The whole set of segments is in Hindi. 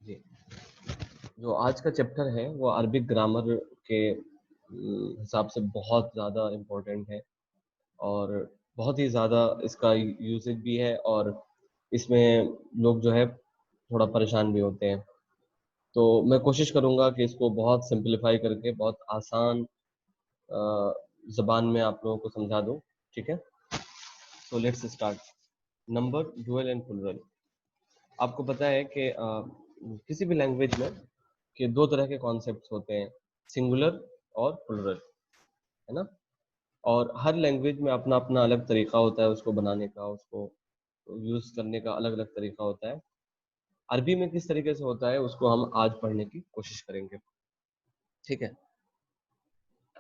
जी, जो आज का चैप्टर है वो अरबिक ग्रामर के हिसाब से बहुत ज़्यादा इम्पोर्टेंट है और बहुत ही ज़्यादा इसका यूसेज भी है और इसमें लोग जो है थोड़ा परेशान भी होते हैं। तो मैं कोशिश करूँगा कि इसको बहुत सिंप्लीफाई करके बहुत आसान ज़बान में आप लोगों को समझा दूँ, ठीक है? तो let's start. Number, dual and plural. आपको पता है कि किसी भी लैंग्वेज में कि दो तरह के कॉन्सेप्ट्स होते हैं, सिंगुलर और प्लुरल, है ना? और हर लैंग्वेज में अपना अपना अलग तरीका होता है उसको बनाने का, उसको यूज़ करने का अलग अलग तरीका होता है। अरबी में किस तरीके से होता है उसको हम आज पढ़ने की कोशिश करेंगे, ठीक है?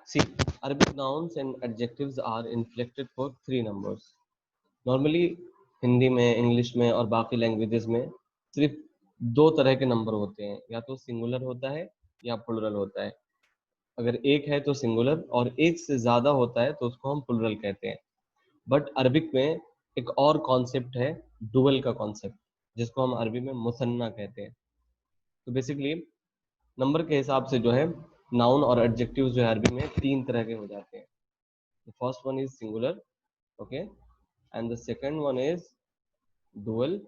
सी, Arabic nouns and adjectives are inflected for three numbers. Normally Hindi में, इंग्लिश में और बाकी लैंग्वेजेस में सिर्फ दो तरह के नंबर होते हैं, या तो सिंगुलर होता है या प्लुरल होता है। अगर एक है तो सिंगुलर और एक से ज्यादा होता है तो उसको हम प्लुरल कहते हैं। बट अरबिक में एक और कॉन्सेप्ट है, डुअल का कॉन्सेप्ट, जिसको हम अरबी में मुसन्ना कहते हैं। तो बेसिकली नंबर के हिसाब से जो है नाउन और एडजेक्टिव जो है अरबी में तीन तरह के हो जाते हैं। First one is singular, okay, and the second one is dual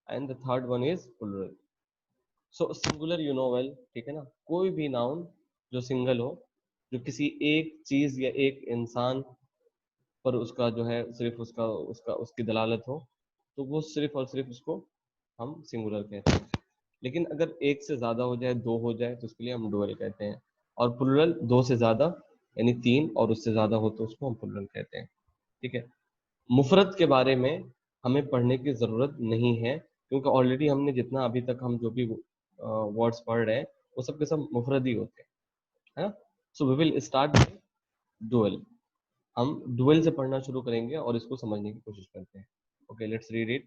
and the third one is plural. So singular you know well, ठीक है ना? कोई भी नाउन जो सिंगल हो, जो किसी एक चीज या एक इंसान पर उसका जो है सिर्फ उसका उसका उसकी दलालत हो, तो वो सिर्फ और सिर्फ उसको हम सिंगुलर कहते हैं। लेकिन अगर एक से ज्यादा हो जाए, दो हो जाए, तो उसके लिए हम डुअल कहते हैं। और प्लुरल दो से ज्यादा यानी तीन और उससे ज्यादा हो तो उसको हम प्लुरल कहते हैं, ठीक है? मुफरत के बारे में हमें पढ़ने की ज़रूरत नहीं है, क्योंकि ऑलरेडी हमने जितना अभी तक हम जो भी वर्ड्स पढ़ रहे हैं वो सब के सब मुफरद ही होते हैं, है ना? So we will start with dual. हम डुअल से पढ़ना शुरू करेंगे और इसको समझने की कोशिश करते हैं। Okay, let's read it.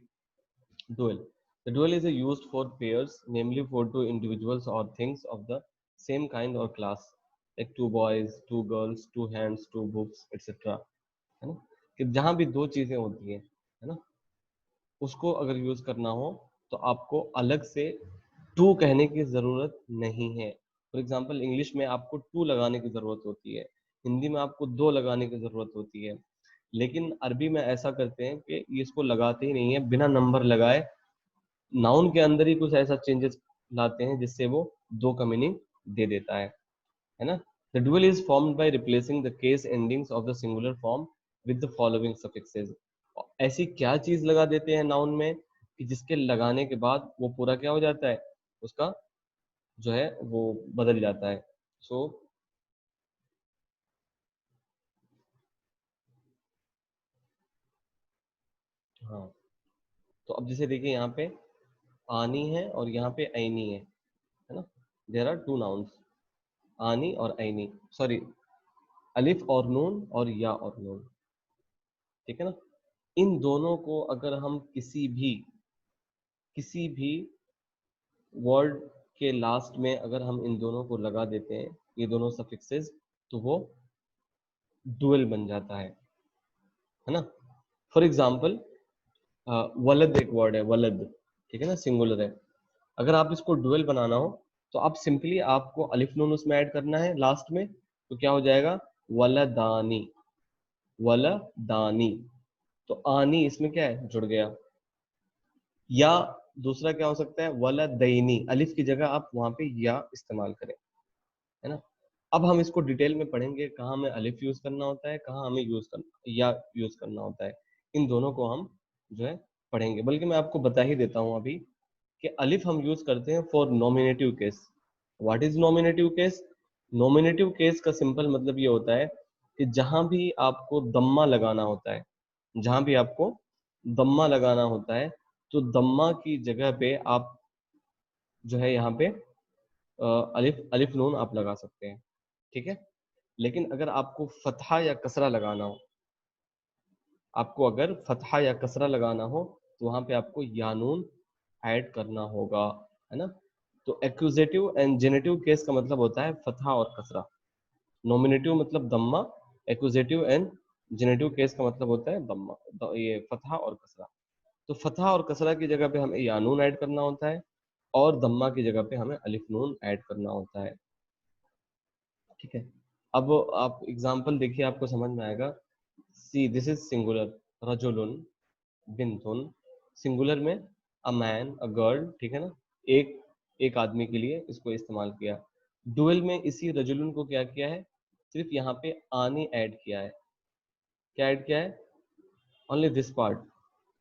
Dual, the dual is used for pairs, namely for two individuals or things of the same kind or class, like two boys, two girls, two hands, two books etcetera, है ना? कि जहां भी दो चीजें होती हैं, है ना, उसको अगर यूज करना हो तो आपको अलग से टू कहने की जरूरत नहीं है। फॉर एग्जाम्पल इंग्लिश में आपको टू लगाने की जरूरत होती है, हिंदी में आपको दो लगाने की जरूरत होती है, लेकिन अरबी में ऐसा करते हैं कि ये इसको लगाते ही नहीं है, बिना नंबर लगाए नाउन के अंदर ही कुछ ऐसा चेंजेस लाते हैं जिससे वो दो का मीनिंग दे देता है ना? The dual is formed by replacing the case endings of the singular form with the following suffixes. ऐसी क्या चीज लगा देते हैं नाउन में कि जिसके लगाने के बाद वो पूरा क्या हो जाता है, उसका जो है वो बदल जाता है। सो हाँ, तो अब जैसे देखिए यहाँ पे आनी है और यहाँ पे ऐनी है ना? देयर आर टू नाउन्स, आनी और ऐनी, सॉरी, अलिफ और नून और या और नून, ठीक है ना? इन दोनों को अगर हम किसी भी वर्ड के लास्ट में अगर हम इन दोनों को लगा देते हैं, ये दोनों सफिक्सेस, तो वो डुअल बन जाता है ना? फॉर एग्जाम्पल वलद एक वर्ड है, वलद, ठीक है ना, सिंगुलर है। अगर आप इसको डुअल बनाना हो तो आप सिंपली आपको अलिफ नून उसमें ऐड करना है लास्ट में, तो क्या हो जाएगा, वलदानी, वलदानी। तो आनी इसमें क्या है, जुड़ गया। या दूसरा क्या हो सकता है, वलदैनी, अलिफ की जगह आप वहां पे या इस्तेमाल करें, है ना? अब हम इसको डिटेल में पढ़ेंगे, कहाँ हमें अलिफ यूज करना होता है, कहाँ हमें यूज करना या यूज करना होता है। इन दोनों को हम जो है पढ़ेंगे। बल्कि मैं आपको बता ही देता हूँ अभी कि अलिफ हम यूज करते हैं for nominative case. What is nominative case? Nominative case का सिंपल मतलब ये होता है कि जहां भी आपको दम्मा लगाना होता है, जहां भी आपको दम्मा लगाना होता है, तो दम्मा की जगह पे आप जो है यहाँ पे अलिफ अलिफ नून आप लगा सकते हैं, ठीक है? लेकिन अगर आपको फतहा या कसरा लगाना हो, आपको अगर फतहा या कसरा लगाना हो, तो वहां पे आपको या नून ऐड करना होगा, है ना? तो एक्यूजेटिव एंड जेनेटिव केस का मतलब होता है फतहा और कसरा। नॉमिनेटिव मतलब दम्मा, एक्यूजेटिव एंड जेनेटिव केस का मतलब होता है दम्मा, ये फतहा और कसरा। तो फतहा और कसरा की जगह पे हमें या नून ऐड करना होता है, और दम्मा की जगह पे हमें अलिफ नून ऐड करना होता है। ठीक है, अब आप एग्जांपल देखिए, आपको समझ में आएगा। सी दिस इज सिंगुलर, रजुलुन, बिंतुन, सिंगुलर में अ मैन, अ गर्ल, ठीक है ना, एक एक आदमी के लिए इसको इस्तेमाल किया। डुअल में इसी रजुलुन को क्या किया है, सिर्फ यहाँ पे आनी ऐड किया है। क्या ऐड किया है, ओनली दिस पार्ट,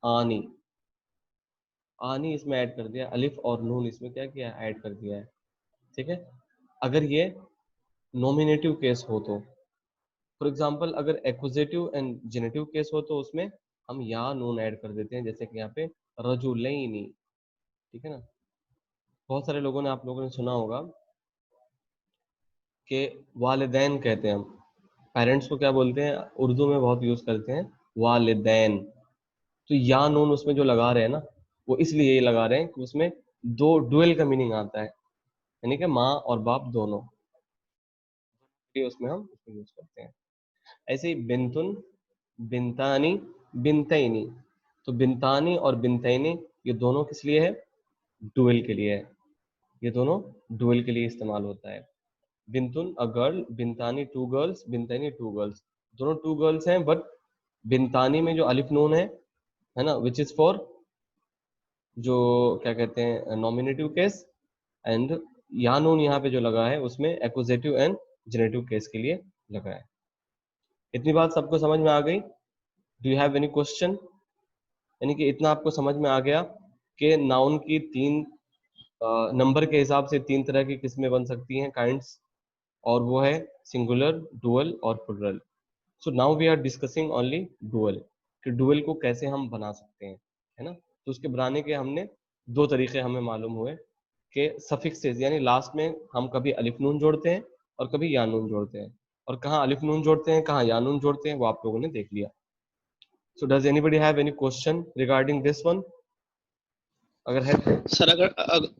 आनी, आनी इसमें ऐड कर दिया, अलिफ और नून इसमें क्या किया, ऐड कर दिया है। ठीक है, अगर ये नॉमिनेटिव केस हो तो, फॉर एग्जाम्पल अगर एक्विजिटिव एंड जेनेटिव केस हो तो उसमें हम या नून ऐड कर देते हैं, जैसे कि यहाँ पे रजुलैनी। ठीक है ना, बहुत सारे लोगों ने, आप लोगों ने सुना होगा कि वालिदैन कहते हैं हम, पेरेंट्स को क्या बोलते हैं, उर्दू में बहुत यूज करते हैं वालिदैन। तो या नून उसमें जो लगा रहे हैं ना, वो इसलिए ये लगा रहे हैं कि उसमें दो डुअल का मीनिंग आता है, यानी कि माँ और बाप दोनों, ये उसमें हम उसको यूज करते हैं। ऐसे ही बिंतुन, बिंतानी, बिनतैनी, तो बिनतानी और बिनतैनी ये दोनों किस लिए है, डुअल के लिए है। ये दोनों डुअल के लिए इस्तेमाल होता है। बिंतुन अ गर्ल, बिनतानी टू गर्ल्स, बिनतैनी टू गर्ल्स, दोनों टू गर्ल्स हैं, बट बिनतानी में जो अलिफ नून है ना, विच इज फॉर जो क्या कहते हैं नॉमिनेटिव केस, एंड या नून यहाँ पे जो लगा है उसमें एक्विजिटिव एंड जेनेटिव केस के लिए लगा है। इतनी बात सबको समझ में आ गई? Do you have any question? यानी कि इतना आपको समझ में आ गया कि नाउन की तीन नंबर के हिसाब से तीन तरह की किस्में बन सकती हैं, काइंड्स, और वो है सिंगुलर, डुअल और plural. So now we are discussing only dual, कि डुअल को कैसे हम बना सकते हैं, है ना। तो उसके बनाने के हमने दो तरीके हमें मालूम हुए, कि सफिक्सेस यानी लास्ट में हम कभी अलिफ नून जोड़ते हैं और कभी या नून जोड़ते हैं, और कहाँ अलिफ नून जोड़ते हैं कहाँ या नून जोड़ते हैं वो आप लोगों ने देख लिया। So does anybody have any question regarding this one? अगर है तो सर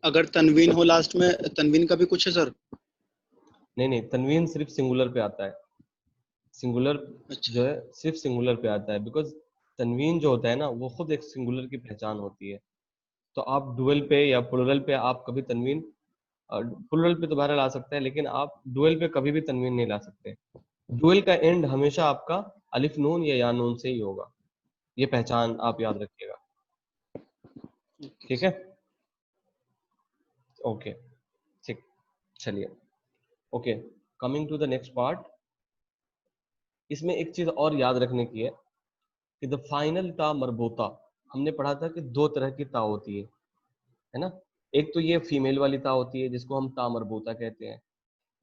अगर तनवीन हो लास्ट में, तनवीन का भी कुछ है सर? नहीं नहीं, तनवीन सिर्फ सिंगुलर पे आता है, सिंगुलर अच्छा। जो है सिर्फ सिंगुलर पे आता है, बिकॉज तनवीन जो होता है ना वो खुद एक सिंगुलर की पहचान होती है। तो आप डुअल पे या प्लुरल पे आप कभी तनवीन, प्लुरल पे तो बहरहाल आ सकता है, लेकिन आप डुअल पे कभी भी तनवीन नहीं ला सकते। डुअल का एंड हमेशा आपका अलिफ नून या नून से ही होगा, ये पहचान आप याद रखिएगा। ठीक है, ओके, ठीक, चलिए, okay, coming to the next part. इसमें एक चीज और याद रखने की है कि द फाइनल ता मरबूता, हमने पढ़ा था कि दो तरह की ता होती है ना। एक तो ये फीमेल वाली ता होती है जिसको हम ता मरबूता कहते हैं,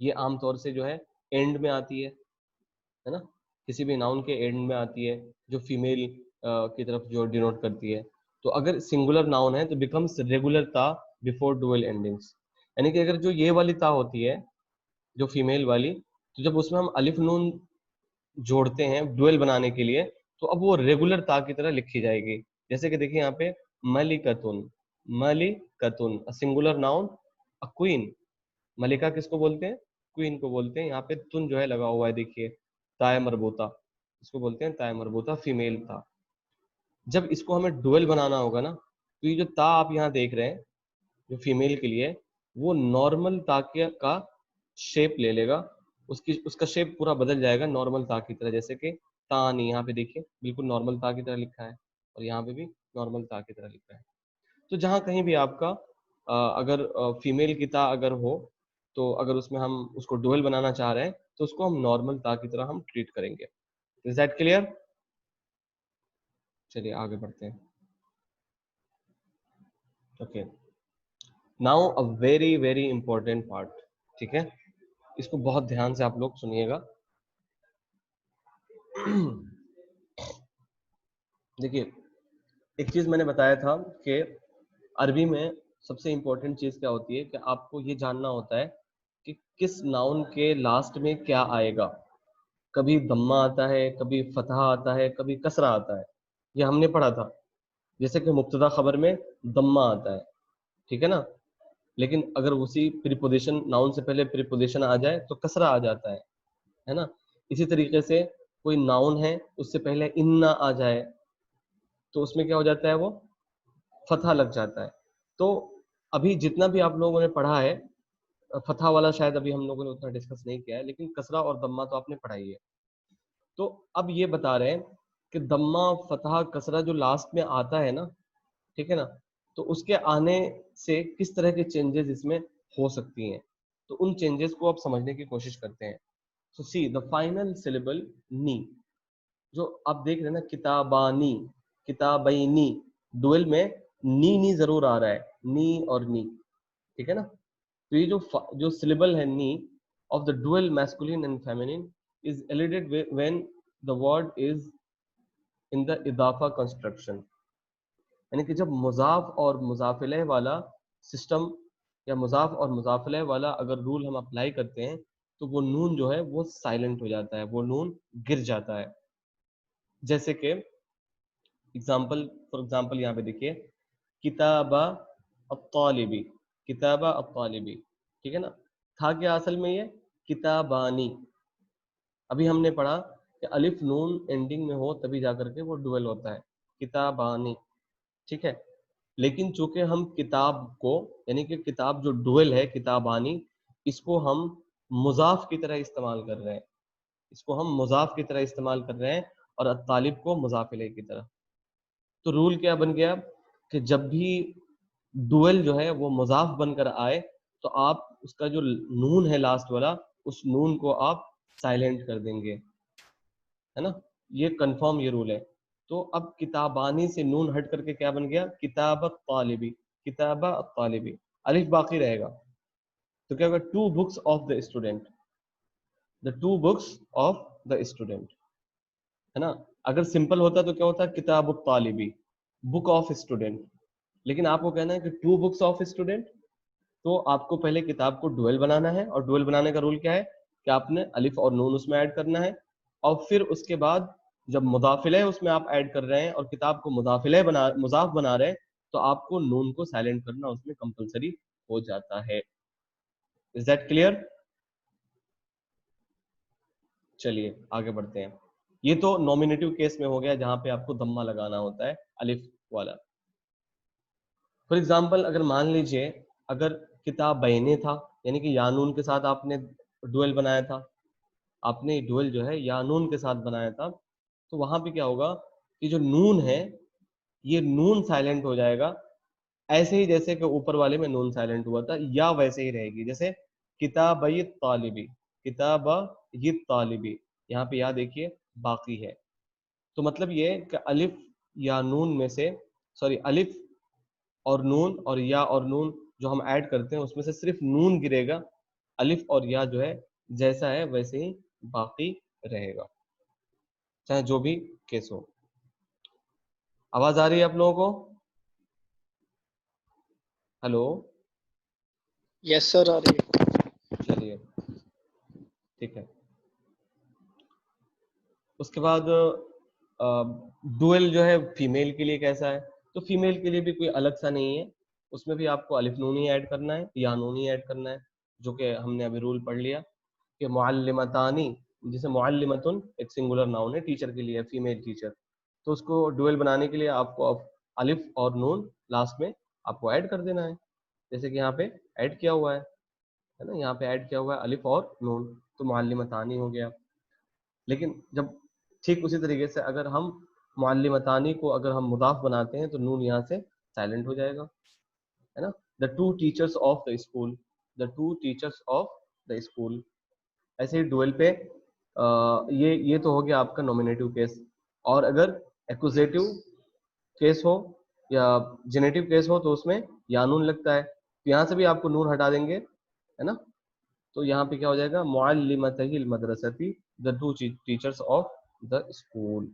ये आमतौर से जो है एंड में आती है ना, किसी भी नाउन के एंड में आती है, जो फीमेल की तरफ जो डिनोट करती है। तो अगर सिंगुलर नाउन है तो बिकम्स रेगुलर ता बिफोर डुअल एंडिंग्स, यानी कि अगर जो ये वाली ता होती है जो फीमेल वाली, तो जब उसमें हम अलिफ नून जोड़ते हैं डुअल बनाने के लिए, तो अब वो रेगुलर ता की तरह लिखी जाएगी। जैसे कि देखिए यहाँ पे मलिकतुन, मलिकतुन सिंगुलर नाउन, अ क्वीन, मलिका किसको बोलते हैं, क्वीन को बोलते हैं। यहाँ पे तुन जो है लगा हुआ है, देखिए ताय मरबूता, इसको बोलते हैं ताय मरबूता, फीमेल ता। जब इसको हमें डुअल बनाना होगा ना, तो ये जो ता आप यहाँ देख रहे हैं जो फीमेल के लिए, वो नॉर्मल ता का शेप ले लेगा, उसकी उसका शेप पूरा बदल जाएगा नॉर्मल ता की तरह। जैसे कि तानी, यहाँ पे देखिए बिल्कुल नॉर्मल ता की तरह लिखा है, और यहाँ पे भी नॉर्मल ता की तरह लिखा है। तो जहाँ कहीं भी आपका अगर फीमेल की ता अगर हो, तो अगर उसमें हम उसको डुअल बनाना चाह रहे हैं तो उसको हम नॉर्मल ता की तरह हम ट्रीट करेंगे। Is that clear? चलिए आगे बढ़ते हैं। Okay, now a very very important part, ठीक है, इसको बहुत ध्यान से आप लोग सुनिएगा। देखिए, एक चीज मैंने बताया था कि अरबी में सबसे इंपॉर्टेंट चीज क्या होती है, कि आपको ये जानना होता है कि किस नाउन के लास्ट में क्या आएगा। कभी दम्मा आता है, कभी फतहा आता है, कभी कसरा आता है, ये हमने पढ़ा था। जैसे कि मुब्तदा खबर में दम्मा आता है, ठीक है ना, लेकिन अगर उसी प्रीपोजिशन नाउन से पहले प्रीपोजिशन आ जाए तो कसरा आ जाता है ना। इसी तरीके से कोई नाउन है उससे पहले इन्ना आ जाए तो उसमें क्या हो जाता है, वो फतहा लग जाता है। तो अभी जितना भी आप लोगों ने पढ़ा है, फतहा वाला शायद अभी हम लोगों ने उतना डिस्कस नहीं किया है, लेकिन कसरा और दम्मा तो आपने पढ़ाई है। तो अब ये बता रहे हैं कि दम्मा फतहा कसरा जो लास्ट में आता है ना, ठीक है ना, तो उसके आने से किस तरह के चेंजेस इसमें हो सकती हैं, तो उन चेंजेस को आप समझने की कोशिश करते हैं। सो सी द फाइनल सिलेबल नी, जो आप देख रहे हैं ना, किताबानी, किताबैनी, डुअल में नी नी जरूर आ रहा है, नी और नी, ठीक है ना। तो ये जो सिलेबल है नी of the dual masculine and feminine is elided when the word is in the इदाफा कंस्ट्रक्शन, यानी कि जब मुजाफ और मुजाफिले वाला सिस्टम या मुजाफ और मुजाफिले वाला अगर रूल हम अप्लाई करते हैं, तो वो नून जो है वो साइलेंट हो जाता है, वो नून गिर जाता है। जैसे कि फॉर एग्जाम्पल यहाँ पे देखिए, किताबा अत्तालिबी, किताबा अत्तालिबी, ठीक है ना। था क्या असल में ये, किताबानी। अभी हमने पढ़ा कि अलिफ नून एंडिंग में हो तभी जाकर के वो डुअल होता है, किताबानी, ठीक है। लेकिन चूंकि हम किताब को, यानी कि किताब जो डुअल है किताबानी, इसको हम मुजाफ की तरह इस्तेमाल कर रहे हैं, इसको हम मुजाफ की तरह इस्तेमाल कर रहे हैं, और तालिब को मुजाफ इलैह की तरह। तो रूल क्या बन गया कि जब भी डुअल जो है वो मुजाफ बनकर आए, तो आप उसका जो नून है लास्ट वाला, उस नून को आप साइलेंट कर देंगे, है ना। ये कंफर्म ये रूल है। तो अब किताबानी से नून हट करके क्या बन गया, किताबत तालिबी, किताबा तालिबी, अलिफ बाकी रहेगा। तो क्या होगा, two books of the student, the two books of the student, है ना। अगर सिंपल होता तो क्या होता, किताब तालिबी, बुक ऑफ स्टूडेंट। लेकिन आपको कहना है कि टू बुक्स ऑफ स्टूडेंट, तो आपको पहले किताब को डुअल बनाना है, और डुअल बनाने का रूल क्या है कि आपने अलिफ और नून उसमें ऐड करना है, और फिर उसके बाद जब मुदाफिले उसमें आप ऐड कर रहे हैं और किताब को मुजाफ बना रहे हैं, तो आपको नून को साइलेंट करना उसमें कंपलसरी हो जाता है। Is that clear? चलिए आगे बढ़ते हैं। ये तो नॉमिनेटिव केस में हो गया जहां पे आपको दम्मा लगाना होता है, अलिफ वाला। फॉर एग्जाम्पल अगर मान लीजिए, अगर किताब बैने था, यानी कि यानून के साथ आपने डुअल बनाया था, आपने डुअल जो है यानून के साथ बनाया था, तो वहां पे क्या होगा कि जो नून है, ये नून साइलेंट हो जाएगा, ऐसे ही जैसे कि ऊपर वाले में नून साइलेंट हुआ था, या वैसे ही रहेगी। जैसे किताबई तालिबी, किताबई तालिबी, यहाँ पे या देखिए बाकी है। तो मतलब ये कि अलिफ या नून में से, सॉरी, अलिफ और नून और या और नून जो हम ऐड करते हैं उसमें से सिर्फ नून गिरेगा, अलिफ और या जो है जैसा है वैसे ही बाकी रहेगा, चाहे जो भी केस हो। आवाज आ रही है आप लोगों को? हेलो? यस सर, आ रही है। चलिए ठीक है। उसके बाद डुअल जो है फीमेल के लिए कैसा है, तो फीमेल के लिए भी कोई अलग सा नहीं है, उसमें भी आपको अलिफ नून ही ऐड करना है या नून ही ऐड करना है, जो कि हमने अभी रूल पढ़ लिया कि मुअल्लिमतानी, जैसे मुअल्लिमतुन एक सिंगुलर नाउन है, टीचर के लिए, फीमेल टीचर, तो उसको डुअल बनाने के लिए आपको अलिफ और नून लास्ट में आपको ऐड कर देना है, जैसे कि यहाँ पे ऐड किया हुआ है ना, यहाँ पे ऐड किया हुआ है अलिफ और नून, तो मुअल्लिमतानी हो गया। लेकिन जब ठीक उसी तरीके से अगर हम मुअल्लिमतानी को अगर हम मुदाफ बनाते हैं, तो नून यहाँ से साइलेंट हो जाएगा, है ना। The two teachers of the school, the two teachers of the school. ऐसे ही डुअल पे ये तो हो गया आपका नॉमिनेटिव केस। और अगर एक्यूजेटिव केस हो या जेनेटिव केस हो, तो उसमें या नून लगता है, तो यहाँ से भी आपको नून हटा देंगे, है ना। तो यहाँ पे क्या हो जाएगा, मुअल्लिमतहिल मदरसती, the two teachers of the school,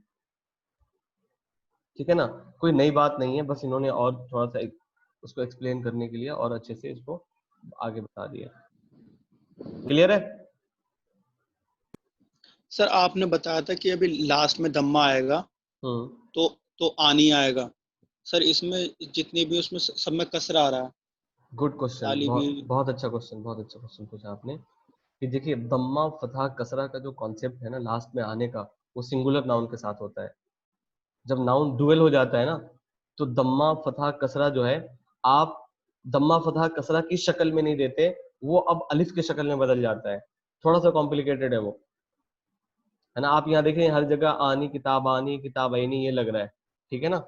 ठीक है ना। कोई नई बात नहीं है, बस इन्होंने और थोड़ा सा उसको एक्सप्लेन करने के लिए और अच्छे से इसको आगे बता दिया। क्लियर है? सर आपने बताया था कि अभी लास्ट में दम्मा आएगा, हम्म। तो आनी आएगा। सर इसमें जितनी भी उसमें सब में कसरा आ रहा है, गुड क्वेश्चन, तालिबी। बहुत बहुत अच्छा क्वेश्चन, बहुत अच्छा क्वेश्चन पूछा आपने। कि देखिए दम्मा फतहा कसरा का जो कॉन्सेप्ट है ना लास्ट में आने का, वो सिंगुलर नाउन के साथ होता है। जब नाउन डुअल हो जाता है ना, तो दम्मा फतहा कसरा जो है, आप दम्मा फतहा कसरा की शक्ल में नहीं देते, वो अब अलिफ की शक्ल में बदल जाता है। थोड़ा सा कॉम्प्लिकेटेड है वो, है ना। आप यहाँ देखें हर जगह आनी किताब आनी ये लग रहा है, ठीक है ना।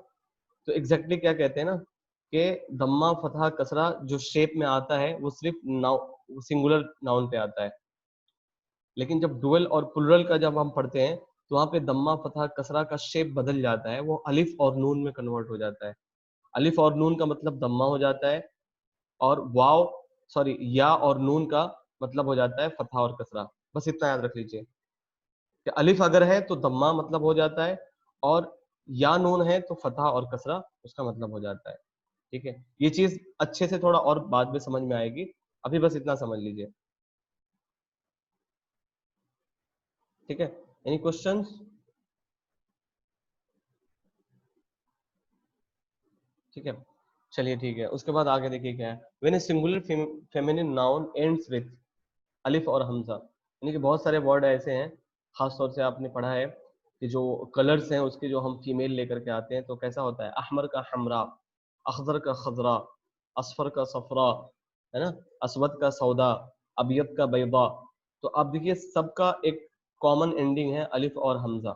तो एग्जैक्टली क्या कहते हैं ना कि दम्मा फतहा कसरा जो शेप में आता है वो सिर्फ नाउ सिंगुलर नाउन पे आता है, लेकिन जब डुअल और प्लुरल का जब हम पढ़ते हैं तो वहां पे दम्मा फतहा कसरा का शेप बदल जाता है, वो अलिफ और नून में कन्वर्ट हो जाता है। अलिफ और नून का मतलब दम्मा हो जाता है, और वाव सॉरी या और नून का मतलब हो जाता है फतहा और कसरा। बस इतना याद रख लीजिए कि अलिफ अगर है तो दम्मा मतलब हो जाता है, और या नून है तो फतहा और कसरा उसका मतलब हो जाता है। ठीक है, ये चीज अच्छे से थोड़ा और बाद में समझ में आएगी, अभी बस इतना समझ लीजिए। ठीक है, एनी क्वेश्चंस? ठीक है, चलिए ठीक है। उसके बाद आगे देखिए क्या है, when a singular feminine noun ends with अलिफ और हमजा, यानी कि बहुत सारे वर्ड ऐसे हैं, खास तौर से आपने पढ़ा है कि जो कलर्स हैं उसके जो हम फीमेल लेकर के आते हैं तो कैसा होता है, अहमर का हमरा, अखजर का खजरा, असफर का सफरा, है ना, असवद का सौदा, अबियत का बैदा। तो आप देखिए सबका एक कॉमन एंडिंग है अलिफ और हमजा,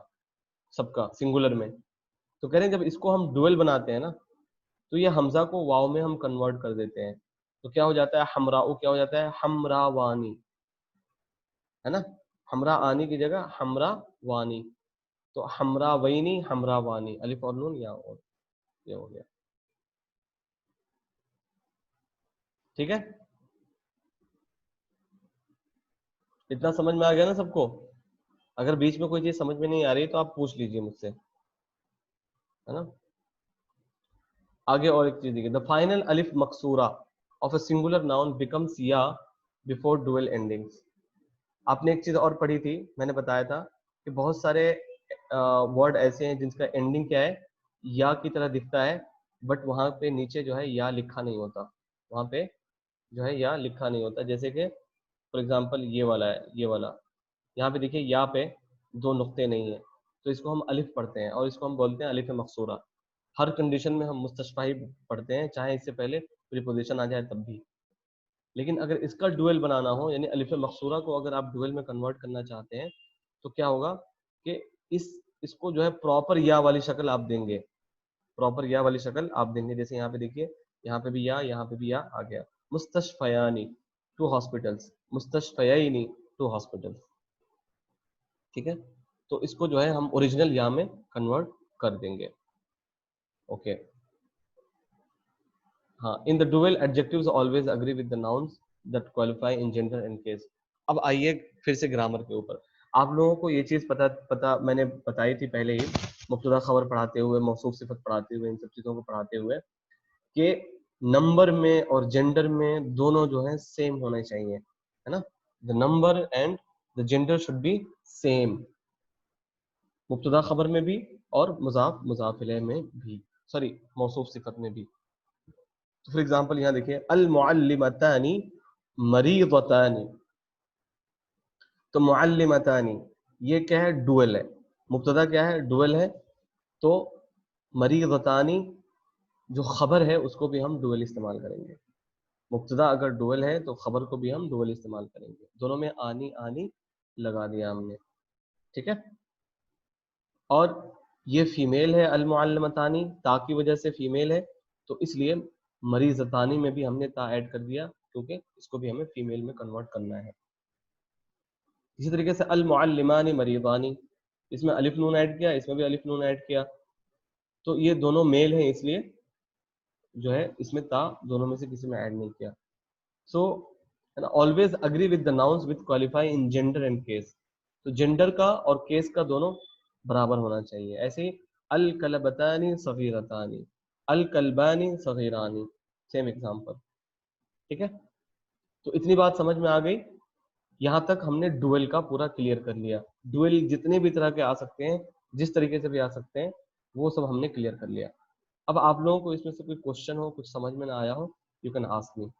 सबका सिंगुलर में। तो कह रहे हैं जब इसको हम डुअल बनाते हैं ना तो ये हमजा को वाव में हम कन्वर्ट कर देते हैं, तो क्या हो जाता है, हमराऊ क्या हो जाता है, हमरावानी, है ना। हमरा आनी की जगह हमरा वानी, तो हमरा वैनी हमरा वानी, अलिफ और नून या और, ये हो गया। ठीक है, इतना समझ में आ गया ना सबको? अगर बीच में कोई चीज समझ में नहीं आ रही तो आप पूछ लीजिए मुझसे, है ना। आगे और एक चीज देखिए, द फाइनल अलिफ मकसूरा of a singular noun becomes या बिफोर डुअल एंडिंग्स। आपने एक चीज और पढ़ी थी, मैंने बताया था कि बहुत सारे वर्ड ऐसे हैं जिनका एंडिंग क्या है, या की तरह दिखता है, बट वहां पे नीचे जो है या लिखा नहीं होता, वहां पे जो है या लिखा नहीं होता। जैसे कि फॉर एग्जांपल ये वाला है, ये वाला, यहाँ पे देखिए या पे दो नुक्ते नहीं है, तो इसको हम अलिफ पढ़ते हैं और इसको हम बोलते हैं अलिफ मकसूरा। हर कंडीशन में हम मुस्तशफा ही पढ़ते हैं, चाहे इससे पहले प्रीपोजिशन आ जाए तब भी। लेकिन अगर इसका डुअल बनाना हो, यानी अलिफ मकसूरा को अगर आप डुअल में कन्वर्ट करना चाहते हैं तो क्या होगा कि इसको जो है प्रॉपर या वाली शक्ल आप देंगे, प्रॉपर या वाली शक्ल आप देंगे। जैसे यहाँ पे देखिए, यहाँ पे भी या, यहाँ पे भी या आ गया। मुस्तशफयानी टू हॉस्पिटल्स, मुस्तशफयानी टू हॉस्पिटल्स। ठीक है, तो इसको जो है हम ओरिजिनल या में कन्वर्ट कर देंगे। ओके, हाँ, in the dual adjectives always agree with the nouns that qualify in gender and case. अब आइए फिर से ग्रामर के ऊपर। आप लोगों को ये चीज पता मैंने बताई थी पहले ही, मुब्तदा खबर पढ़ाते हुए, मौसूफ सिफत पढ़ाते हुए, इन सब चीजों को पढ़ाते हुए, कि नंबर में और जेंडर में दोनों जो है सेम होने चाहिए, है ना। The number and the gender should be same, मुब्तदा खबर में भी और मुजाफ मुजाफ इलैह में भी, सॉरी मौसूफ सिफत में भी। तो फॉर एग्जांपल यहाँ देखिए, अल मुअल्लिमतानी मरीदतानी, तो मुअल्लिमतानी ये क्या है, डुअल है। मुब्तदा क्या है, डुअल है। तो मरीदतानी जो खबर है उसको भी हम डुअल इस्तेमाल करेंगे। मुब्तदा अगर डुअल है तो खबर को भी हम डुअल इस्तेमाल करेंगे। दोनों में आनी आनी लगा दिया हमने, ठीक है। और ये फीमेल है, अल मुअल्लिमतानी ता की वजह से फीमेल है, तो इसलिए मरीजतानी में भी हमने ता ऐड कर दिया, क्योंकि इसको भी हमें फीमेल में कन्वर्ट करना है। इसी तरीके से अल मुअल्लिमानी मरीदानी, इसमें अलिफ नून ऐड किया, इसमें भी अलिफ नून ऐड किया, तो ये दोनों मेल हैं, इसलिए जो है इसमें ता दोनों में से किसी में ऐड नहीं किया। So always agree with the nouns with qualify in gender and case, तो जेंडर का और केस का दोनों बराबर होना चाहिए। ऐसे ही अल कलबतानी सगीरतानी, अल कलबानी सगीरानी, सेम एग्जांपल। ठीक है, तो इतनी बात समझ में आ गई। यहाँ तक हमने डुअल का पूरा क्लियर कर लिया। डुअल जितने भी तरह के आ सकते हैं, जिस तरीके से भी आ सकते हैं, वो सब हमने क्लियर कर लिया। अब आप लोगों को इसमें से कोई क्वेश्चन हो, कुछ समझ में ना आया हो, यू कैन आस्क मी।